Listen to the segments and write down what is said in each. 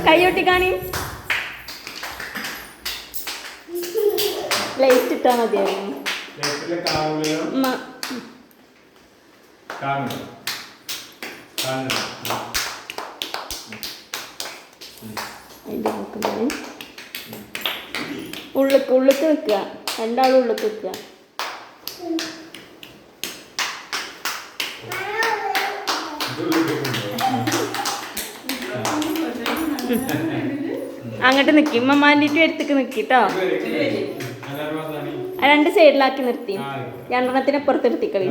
കൈയൊട്ടി കാണി ലൈറ്റ് ഇട്ടാ മതിയായിരുന്നു. അതിൻ്റെ നോക്കുന്നത് ഉള്ളിക്ക് നിൽക്കുക, രണ്ടാളും ഉള്ളിക്ക് നിൽക്കുക. അങ്ങോട്ട് നിൽക്കി ഉമ്മമാൻ്റെ അടുത്തേക്ക് നിൽക്കിട്ടോ. രണ്ട് സൈഡിലാക്കി നിർത്തി, രണ്ടെണ്ണത്തിന് അപ്പുറത്ത് എടുത്തിക്കളി.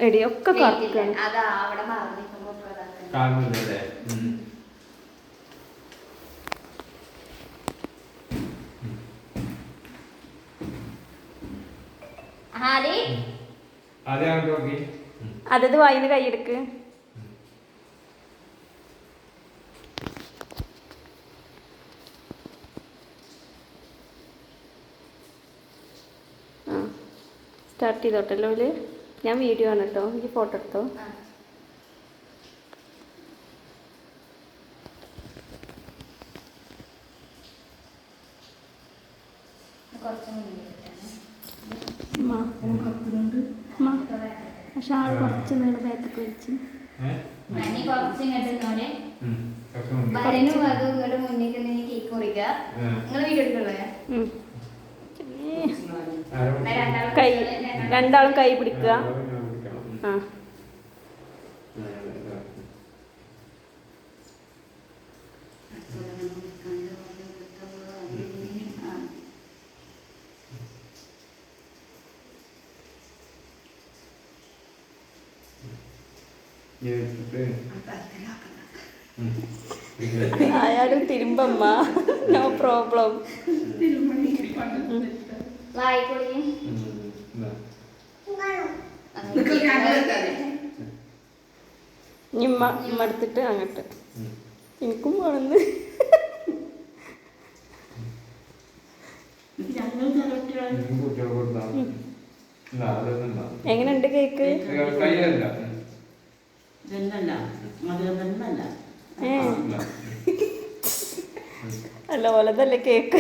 എടിയൊക്കെ കറക്കാണ്. അതത് വായിന്ന് കൈയെടുക്ക്. സ്റ്റാർട്ട് ചെയ്തോട്ടല്ലോ അതിൽ. ഞാൻ വീഡിയോ ആണ് കേട്ടോ, എനിക്ക് ഫോട്ടോ എടുത്തോ. പക്ഷെ ആൾ കുറച്ച് നേരം ബാറ്റൊക്കെ വെച്ച് കൈ രണ്ടാളും കൈ പിടിക്കുക. ആ അയാളും തിരുമ്പമ്മ, നോ പ്രോബ്ലം. ഇമ്മ എടുത്തിട്ട് അങ്ങോട്ട് എനിക്കും വേണമെന്ന്. എങ്ങനെയുണ്ട് കേക്ക്? അല്ല ഓലതല്ലേ cake.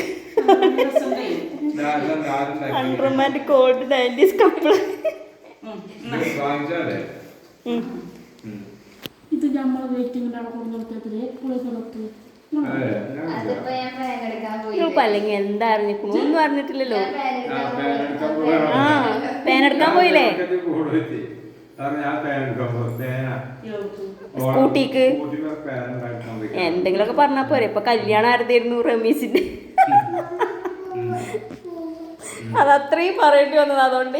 Unromantic old 90s couple. ഇത് നമ്മൾ വെയിറ്റിംഗിലാണ് അല്ലെങ്കിൽ എന്താ അറിഞ്ഞിക്കണു ഒന്നും അറിഞ്ഞിട്ടില്ലല്ലോ. ആ പേനെടുക്കാൻ പോയില്ലേ സ്കൂട്ടിക്ക്? എന്തെങ്കിലുമൊക്കെ പറഞ്ഞാ പോരെ. ഇപ്പൊ കല്യാണം ആരുതായിരുന്നു? റമീസിന്റെ. അതത്രയും പറയേണ്ടി വന്നത്. അതുകൊണ്ട്